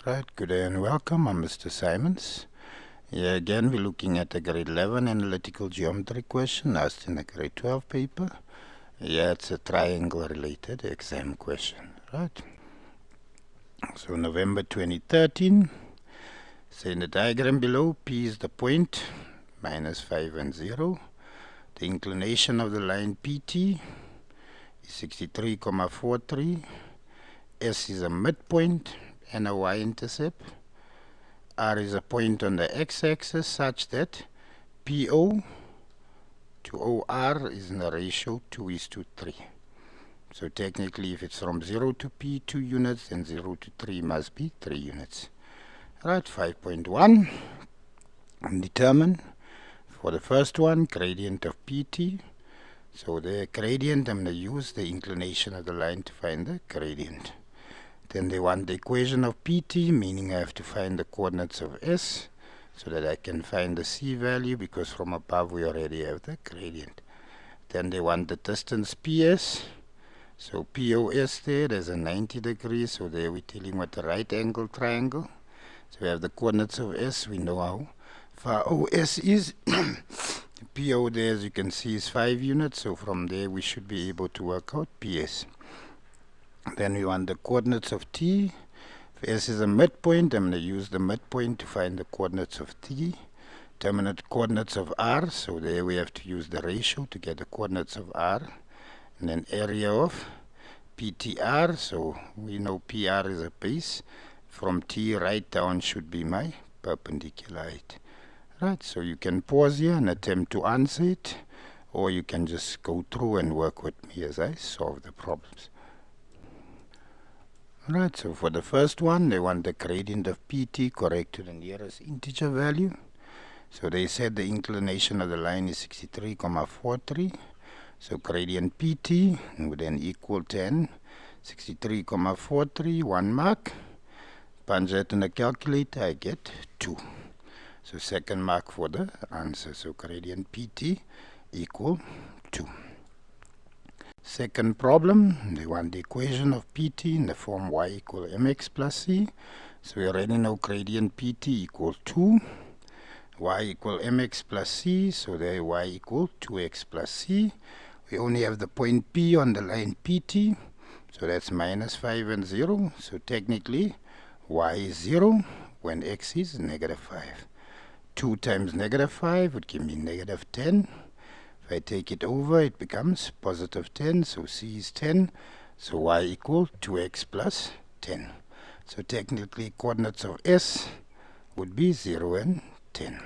Right, good day and welcome. I'm Mr. Simons. Here again, we're looking at a grade 11 analytical geometry question asked in a grade 12 paper. Yeah, it's a triangle related exam question, right? So November 2013. So in the diagram below, P is the point, minus 5 and 0. The inclination of the line PT is 63,43. S is a midpoint and a y-intercept. R is a point on the x-axis such that PO to OR is in the ratio 2:3. So technically, if it's from 0 to P, 2 units, then 0 to 3 must be 3 units. Right, 5.1. Determine, for the first one, gradient of PT. So the gradient, I'm going to use the inclination of the line to find the gradient. Then they want the equation of PT, meaning I have to find the coordinates of S so that I can find the C value, because from above we already have the gradient. Then they want the distance PS. So POS there's a 90 degrees, so there we're dealing with a right angle triangle. So we have the coordinates of S, we know how far OS is. PO there, as you can see, is 5 units, so from there we should be able to work out PS. Then we want the coordinates of T. If S is a midpoint, I'm going to use the midpoint to find the coordinates of T. Determinate coordinates of R, so there we have to use the ratio to get the coordinates of R. And then area of PTR, so we know PR is a base. From T right down should be my perpendicular height. Right, so you can pause here and attempt to answer it, or you can just go through and work with me as I solve the problems. Right, so for the first one, they want the gradient of PT correct to the nearest integer value. So they said the inclination of the line is 63,43. So gradient PT would then equal 10. 63,43, 1 mark. Punch that in the calculator, I get 2. So second mark for the answer. So gradient PT equal 2. Second problem, they want the equation of PT in the form y equal mx plus c. So we already know gradient PT equals 2. Y equal mx plus c, so there y equal 2x plus c. We only have the point P on the line PT, so that's minus 5 and 0. So technically, y is 0 when x is negative 5. 2 times negative 5 would give me negative 10. If I take it over, it becomes positive 10, so c is 10. So y equal 2x plus 10. So technically, coordinates of S would be 0 and 10.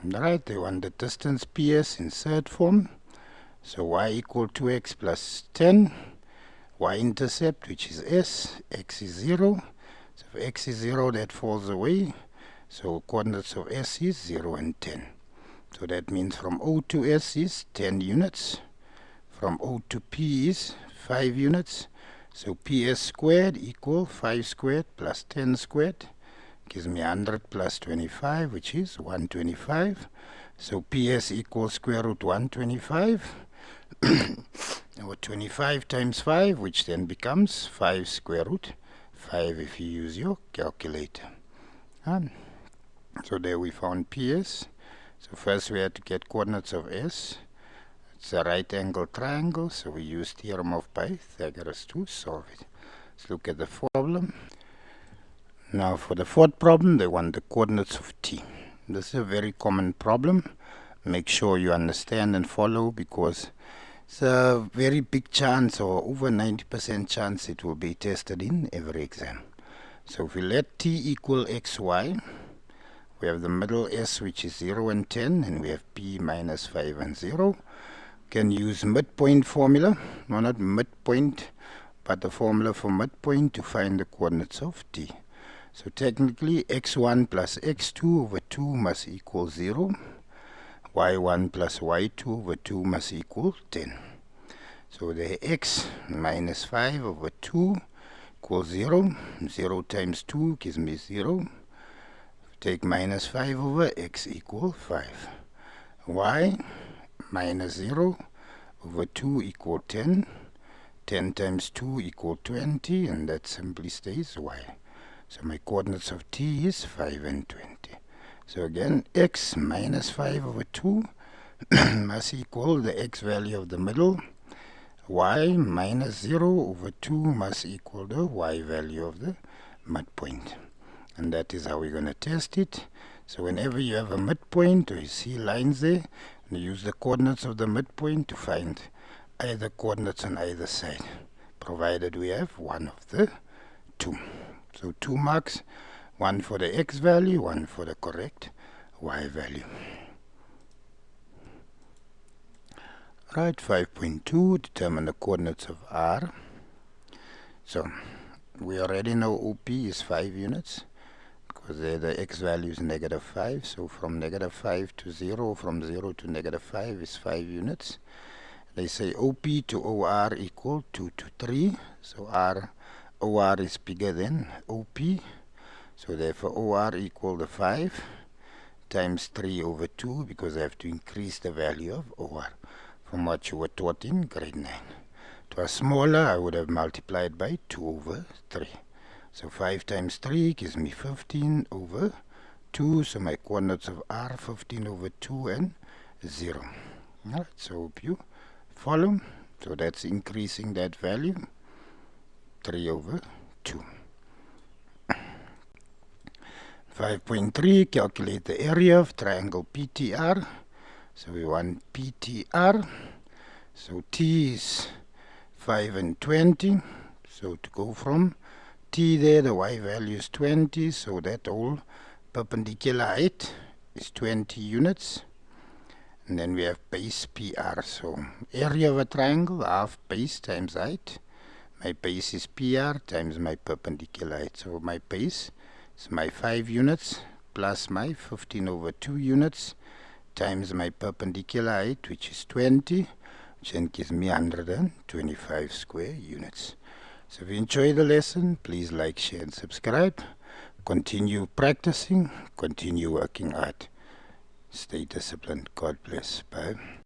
Right, they want the distance PS in third form. So y equal 2x plus 10. Y-intercept, which is S, x is 0. So if x is 0, that falls away. So coordinates of S is 0 and 10. So that means from O to S is 10 units. From O to P is 5 units. So PS squared equal 5 squared plus 10 squared. Gives me 100 plus 25, which is 125. So PS equals square root 125. Or 25 times 5, which then becomes 5 square root 5 if you use your calculator. So there we found PS. So first we had to get coordinates of S. It's a right angle triangle, so we use theorem of Pythagoras to solve it. Let's look at the problem. Now for the fourth problem, they want the coordinates of T. This is a very common problem. Make sure you understand and follow, because it's a very big chance, or over 90% chance, it will be tested in every exam. So if we let T equal xy, we have the middle S, which is 0 and 10, and we have P minus 5 and 0. Can use midpoint formula, no, not midpoint, but the formula for midpoint to find the coordinates of T. So technically, x1 plus x2 over 2 must equal 0. y1 plus y2 over 2 must equal 10. So the x minus 5 over 2 equals 0. 0 times 2 gives me 0. Take minus 5 over x equal 5. Y minus 0 over 2 equal 10. 10 times 2 equal 20, and that simply stays y. So my coordinates of t is 5 and 20. So again, x minus 5 over 2 must equal the x value of the middle. Y minus 0 over 2 must equal the y value of the midpoint. And that is how we're going to test it. So whenever you have a midpoint, or you see lines there, you use the coordinates of the midpoint to find either coordinates on either side, provided we have one of the two. So 2 marks, one for the x value, one for the correct y value. Right, 5.2, determine the coordinates of R. So we already know OP is 5 units, because there the x value is negative 5. So from negative 5 to 0, from 0 to negative 5 is 5 units. They say OP to OR equal 2 to 3. So OR is bigger than OP. So therefore OR equal the 5 times 3 over 2, because I have to increase the value of OR from what you were taught in grade 9. If it was smaller, I would have multiplied by 2 over 3. So 5 times 3 gives me 15 over 2. So my coordinates of R, 15 over 2 and 0. Alright, so hope you follow. So that's increasing that value, 3 over 2. 5.3, calculate the area of triangle PTR. So we want PTR. So T is 5 and 20. So to go from T there, the y value is 20. So that whole perpendicular height is 20 units. And then we have base PR. So area of a triangle, half base times height. My base is PR times my perpendicular height. So my base is my 5 units plus my 15 over 2 units times my perpendicular height, which is 20, which then gives me 125 square units. So if you enjoy the lesson, please like, share and subscribe. Continue practicing, continue working hard. Stay disciplined. God bless. Bye.